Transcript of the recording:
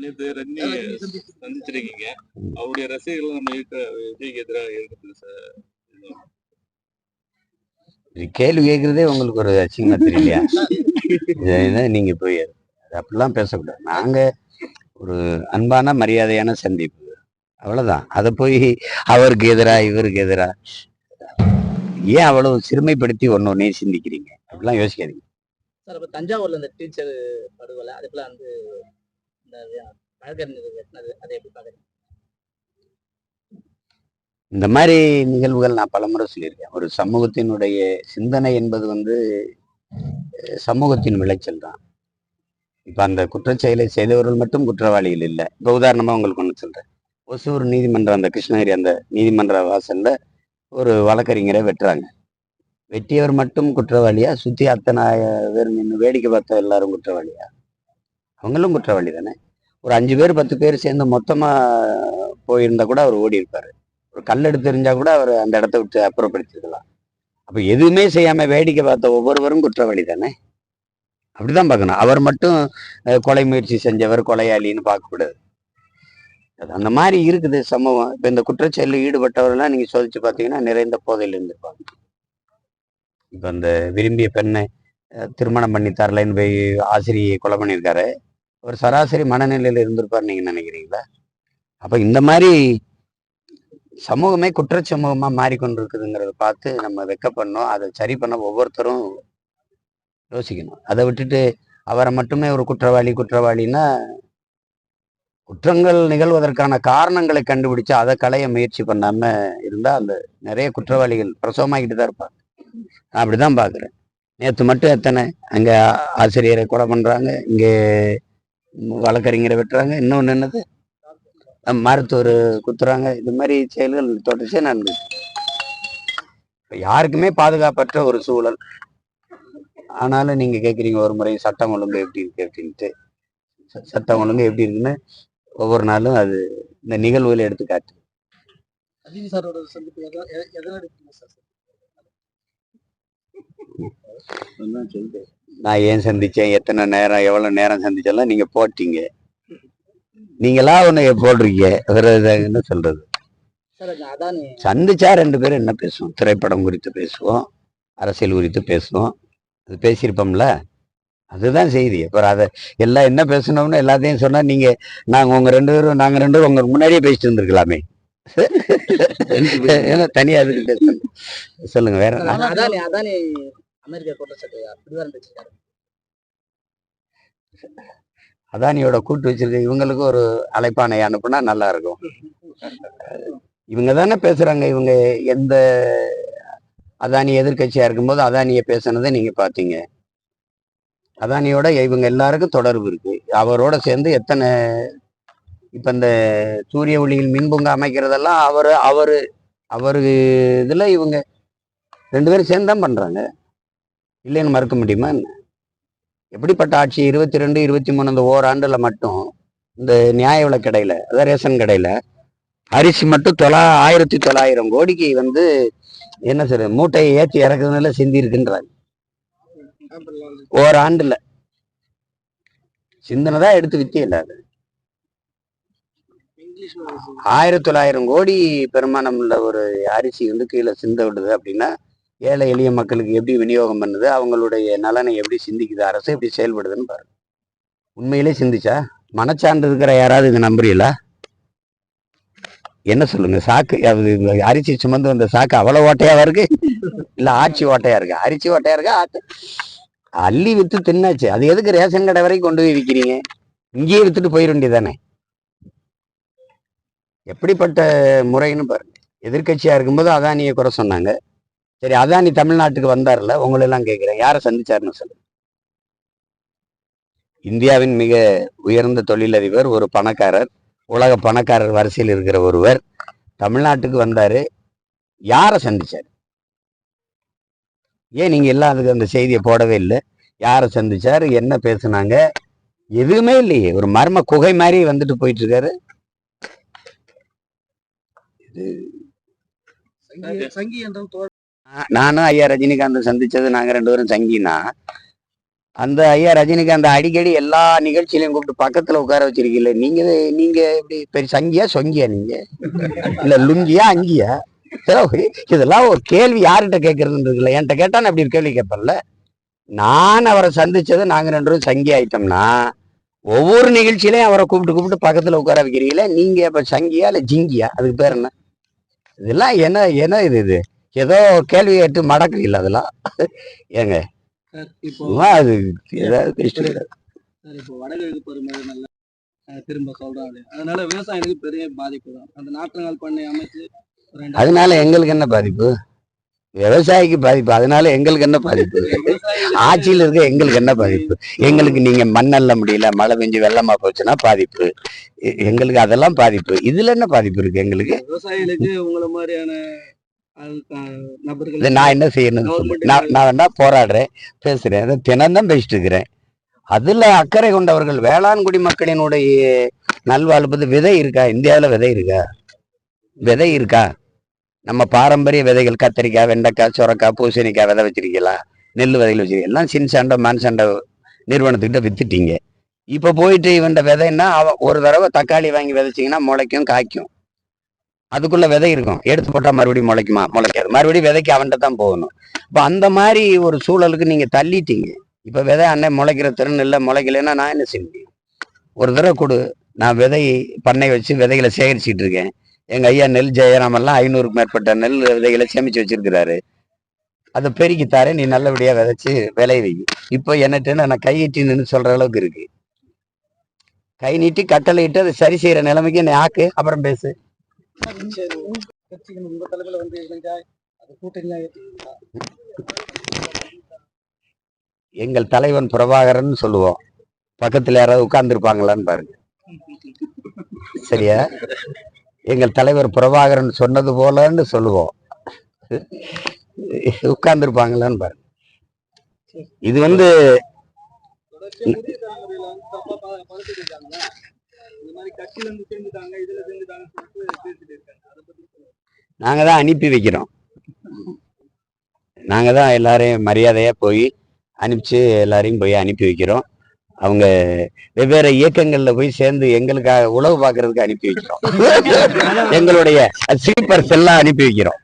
நேத்து ரஜினி சந்திச்சிருக்கீங்க. அவருடைய ரசிகர்கள் நம்ம விஜய்க்கு எதிராக இருக்குது சார். கேள்வி கேட்கறதே உங்களுக்கு ஒரு அசிங்கமா தெரியலையா? நீங்க போய் அப்படிலாம் பேசக்கூடாது. நாங்க ஒரு அன்பான மரியாதையான சந்திப்பு, அவ்வளவுதான். அதை போய் அவருக்கு எதிரா இவருக்கு எதிரா ஏன் அவ்வளவு சிறுமைப்படுத்தி ஒன்னொன்னே சிந்திக்கிறீங்க? அப்படிலாம் யோசிக்காதீங்க சார். இப்ப தஞ்சாவூர்ல இந்த டீச்சர் படுகொலை அதுக்குள்ள வந்து இந்த வழக்கறிஞர் வெட்டினது, அதை எப்படி பாக்குறீங்க? இந்த மாதிரி நிகழ்வுகள் நான் பலமுறை சொல்லியிருக்கேன். ஒரு சமூகத்தினுடைய சிந்தனை என்பது வந்து சமூகத்தின் விளைச்சல் தான். இப்ப அந்த குற்றச்செயலை செய்தவர்கள் மட்டும் குற்றவாளிகள் இல்லை. இப்ப உதாரணமா உங்களுக்கு ஒண்ணு சொல்றேன். ஒசூர் நீதிமன்றம், அந்த கிருஷ்ணகிரி அந்த நீதிமன்ற வாசல்ல ஒரு வழக்கறிஞரை வெட்டுறாங்க. வெட்டியவர் மட்டும் குற்றவாளியா? சுத்தி அத்தனை பேர் நின்று வேடிக்கை பார்த்த எல்லாரும் குற்றவாளியா? அவங்களும் குற்றவாளி தானே. ஒரு 5 பேர் 10 பேர் சேர்ந்து மொத்தமா போயிருந்தா கூட அவர் ஓடி இருப்பாரு. ஒரு கல் எடுத்து தெரிஞ்சா கூட அவர் அந்த இடத்த விட்டு அப்புறப்படுத்திருக்கலாம். அப்ப எதுவுமே செய்யாம வேடிக்கை பார்த்த ஒவ்வொருவரும் குற்றவாளி தானே. அப்படிதான் பார்க்கணும். அவர் மட்டும் கொலை முயற்சி செஞ்சவர் கொலையாளின்னு பார்க்கக்கூடாது. அது அந்த மாதிரி இருக்குது சமூகம். இப்ப இந்த குற்றச்செயலில் ஈடுபட்டவர்கள்லாம் நீங்க சோதிச்சு பார்த்தீங்கன்னா நிறைந்த போதையில் இருந்திருப்பாங்க. இப்ப அந்த விரும்பிய பெண்ணை திருமணம் பண்ணி தரலைன்னு போய் ஆசிரியை கொலை பண்ணியிருக்காரு. ஒரு சராசரி மனநிலையில இருந்திருப்பார் நீங்க நினைக்கிறீங்களா? அப்ப இந்த மாதிரி சமூகமே குற்றச்சமூகமா மாறிக்கொண்டிருக்குதுங்கிறத பார்த்து நம்ம வெக்கப்படணும். அதை சரி பண்ண ஒவ்வொருத்தரும் யோசிக்கணும். அதை விட்டுட்டு அவரை மட்டுமே ஒரு குற்றவாளின்னா, குற்றங்கள் நிகழ்வதற்கான காரணங்களை கண்டுபிடிச்சு அதை களைய முயற்சி பண்ணாம இருந்தா அந்த நிறைய குற்றவாளிகள் பிரசவமாக்கிட்டு தான் இருப்பாங்க. நான் அப்படிதான் பாக்குறேன். நேற்று மட்டும் எத்தனை அங்க ஆசிரியரை கொலை பண்றாங்க, இங்கே வழக்கறிஞரை வெட்டுறாங்க, இன்னொன்னு என்னது மருத்துவர் குத்துறாங்க. இது மாதிரி செயல்கள் தொடர்ச்சியா நடந்து யாருக்குமே பாதுகாப்பற்ற ஒரு சூழல். ஆனாலும் நீங்க கேட்குறீங்க ஒரு முறை சட்டம் ஒழுங்கு எப்படி இருக்கு அப்படின்ட்டு. சட்டம் ஒழுங்கு எப்படி இருக்குன்னு ஒவ்வொரு நாளும் அது இந்த நிகழ்வுகளை எடுத்துக்காட்டு. நான் ஏன் சந்திச்சேன், எத்தனை நேரம், எவ்வளவு நேரம் சந்திச்செல்லாம் நீங்க போட்டீங்க. நீங்களா ஒண்ணு போடுறீங்க. வேற என்ன சொல்றது? சந்திச்சா 2 பேரும் என்ன பேசுவோம்? திரைப்படம் குறித்து பேசுவோம், அரசியல் குறித்து பேசுவோம். அது பேசியிருப்போம்ல, அதுதான் செய்தி. அப்புறம் அதை எல்லாம் என்ன பேசணும்னு எல்லாத்தையும் சொன்னா நீங்க நாங்க 2 பேரும் உங்க முன்னாடியே பேசிட்டு இருந்திருக்கலாமே. ஏன்னா தனியா அதுக்கு பேசணும். சொல்லுங்க வேற. அதானியோட கூட்டு வச்சிருக்க இவங்களுக்கு ஒரு அழைப்பானை அனுப்புனா நல்லா இருக்கும். இவங்க தானே பேசுறாங்க. இவங்க எந்த அதானி எதிர்கட்சியா இருக்கும்போது அதானியை பேசுனதை நீங்க பாத்தீங்க. அதானியோட இவங்க எல்லாருக்கும் தொடர்பு இருக்கு. அவரோட சேர்ந்து எத்தனை இப்ப இந்த சூரிய ஒளியில் மின்பொங்க அமைக்கிறதெல்லாம் அவரு இதுல இவங்க 2 பேரும் சேர்ந்து தான் பண்றாங்க. இல்லைன்னு மறுக்க முடியுமா? எப்படிப்பட்ட ஆட்சி? 22, 23 இந்த ஓராண்டுல மட்டும் இந்த நியாய விலை கடையில, அதாவது ரேஷன் கடையில அரிசி மட்டும் 1900 கோடிக்கு வந்து என்ன சார் மூட்டையை ஏற்றி இறக்குறதுனால சிந்தி இருக்குன்றாங்க. ஓராண்டுல சிந்தனைதான் எடுத்து வித்தியில்ல. அது 1900 கோடி பெருமானம் உள்ள ஒரு அரிசி வந்து கீழே சிந்த விடுது அப்படின்னா ஏழை எளிய மக்களுக்கு எப்படி விநியோகம் பண்ணுது, அவங்களுடைய நலனை எப்படி சிந்திக்குது, அரசு எப்படி செயல்படுதுன்னு பாருங்க. உண்மையிலே சிந்திச்சா மனச்சான்று இருக்கிற யாராவது இது நம்புறீங்களா? என்ன சொல்லுங்க? சாக்கு அரிசி சுமந்து வந்த சாக்கு அவ்வளவு ஓட்டையாவா இருக்கு? இல்ல ஆட்சி ஓட்டையா இருக்கு? அரிசி ஓட்டையா இருக்கா? அள்ளி வித்து தின்னாச்சு. அது எதுக்கு ரேஷன் கடை வரைக்கும் கொண்டு போய் விற்கிறீங்க? இங்கேயே வித்துட்டு போயிட வேண்டியதானே. எப்படிப்பட்ட முறைன்னு பாருங்க. எதிர்கட்சியா இருக்கும்போது அதானியை குறை சொன்னாங்க. சரி, அதானி தமிழ்நாட்டுக்கு வந்தார்ல, உங்களெல்லாம் கேட்கிறேன், யாரை சந்திச்சாருன்னு சொல்லுங்க. இந்தியாவின் மிக உயர்ந்த தொழிலதிபர், ஒரு பணக்காரர், உலக பணக்காரர் வரிசையில் இருக்கிற ஒருவர் தமிழ்நாட்டுக்கு வந்தாரு. யாரை சந்திச்சாரு? ஏன் நீங்க எல்லாம் அதுக்கு அந்த செய்தியை போடவே இல்லை? யாரை சந்திச்சாரு, என்ன பேசுனாங்க? எதுவுமே இல்லையே. ஒரு மர்ம குகை மாதிரி வந்துட்டு போயிட்டு இருக்காரு. நானும் ஐயா ரஜினிகாந்த் சந்திச்சது, நாங்க 2 பேரும் சங்கினா, அந்த ஐயா ரஜினிகாந்த் அடிக்கடி எல்லா நிகழ்ச்சியிலையும் கூப்பிட்டு பக்கத்துல உட்கார வச்சிருக்கீங்களே, நீங்க எப்படி பெரிய சங்கியா சொங்கியா நீங்க, இல்ல லுங்கியா அங்கியா? இதெல்லாம் ஒரு கேள்வி யார்கிட்ட கேட்கறதுன்னு இருக்குல்ல. என்கிட்ட கேட்டா நான் அப்படி ஒரு கேள்வி கேட்பேன்ல. நான் அவரை சந்திச்சது நாங்க 2 பேரும் சங்கி ஆயிட்டோம்னா ஒவ்வொரு நிகழ்ச்சியிலையும் அவரை கூப்பிட்டு பக்கத்துல உட்கார வைக்கிறீங்களே, நீங்க இப்ப சங்கியா இல்ல ஜிங்கியா? அதுக்கு பேர் என்ன? இதெல்லாம் என்ன இது ஏதோ கேள்வி கேட்டு மடக்கிறீங்களா அதெல்லாம்? ஏங்க சார் இப்போ சும்மா அது ஏதாவது பேசிட்டு இருக்காரு. சார் இப்போ வடகிழக்கு பருவமழை நல்லா திரும்ப சொல்றாங்க, அதனால விவசாயிகளுக்கு பெரிய பாதிப்பு தான். அந்த நாற்றுங்கால் பண்ணை அமைச்சு அதனால எங்களுக்கு என்ன பாதிப்பு? விவசாயிக்கு பாதிப்பு, அதனால எங்களுக்கு என்ன பாதிப்பு? ஆட்சியில் இருக்க எங்களுக்கு என்ன பாதிப்பு? எங்களுக்கு நீங்க மண்ணல்ல முடியல, மழை பெஞ்சு வெள்ளமா போச்சுன்னா பாதிப்பு, எங்களுக்கு அதெல்லாம் பாதிப்பு. இதுல என்ன பாதிப்பு இருக்கு எங்களுக்கு? விவசாயிகளுக்கு உங்களை மாதிரியான நபர்கள் இதை நான் என்ன செய்யணும்? நான் வேணா போராடுறேன், பேசுறேன், அதை தினம்தான் பேசிட்டு இருக்கிறேன். அதுல அக்கறை கொண்டவர்கள் வேளாண் குடிமக்களினுடைய நல்வாழ்வு விதை இருக்கா? இந்தியாவில் விதை இருக்கா? நம்ம பாரம்பரிய விதைகள் கத்திரிக்காய், வெண்டைக்காய், சுரக்காய், பூசணிக்காய் விதை வச்சிருக்கீங்களா? நெல் விதைகள் வச்சிருக்கீங்க? எல்லாம் சின்சாண்டோ மான்சாண்டோ நிறுவனத்துக்கிட்ட வித்துட்டீங்க. இப்ப போயிட்டு இவன் விதைன்னா ஒரு தடவை தக்காளி வாங்கி விதைச்சிங்கன்னா முளைக்கும், காய்க்கும். அதுக்குள்ள விதை இருக்கும், எடுத்து போட்டா மறுபடியும் முளைக்குமா? முளைக்காது. மறுபடியும் விதைக்கு அவன்கிட்ட தான் போகணும். இப்ப அந்த மாதிரி ஒரு சூழலுக்கு நீங்க தள்ளிட்டீங்க. இப்ப விதை அண்ணன் முளைக்கிற திறன் இல்லை, முளைக்கலைன்னா நான் என்ன செய்ய முடியும்? ஒரு தடவை கொடு, நான் விதை பண்ணை வச்சு விதைகளை சேகரிச்சுட்டு இருக்கேன். எங்க ஐயா நெல் ஜெயராமெல்லாம் 500க்கு மேற்பட்ட நெல் விதைகளை சேமிச்சு வச்சிருக்கிறாரு. அதை பெருக்கித்தாரே, நீ நல்லபடியா விதைச்சு விளைய வை. இப்போ என்னட்டு நான் கையிட்டின்னு சொல்ற அளவுக்கு இருக்கு. கை நீட்டி கட்டளை இட்டு அதை சரி செய்யற நிலைமைக்கு என்னை ஆக்கு, அப்புறம் பேசு. எங்கள் தலைவன் பிரபாகரன் சொல்லுவோம், பக்கத்துல யாராவது உட்கார்ந்துருப்பாங்களான்னு பாருங்க. சரியா? எங்கள் தலைவர் பிரபாகரன் சொன்னது போலன்னு சொல்லுவோம், உட்கார்ந்துருப்பாங்களான்னு பாருங்க. இது நாங்க தான் அனுப்பி வைக்கிறோம். நாங்க தான் எல்லாரையும் மரியாதையா போய் அனுப்பிச்சு எல்லாரையும் போய் அனுப்பி வைக்கிறோம். அவங்க வெவ்வேறு இயக்கங்கள்ல போய் சேர்ந்து எங்களுக்காக உழவு பார்க்கறதுக்கு அனுப்பி வைக்கிறோம். எங்களுடைய ஸ்லீப்பர்ஸ் எல்லாம் அனுப்பி வைக்கிறோம்.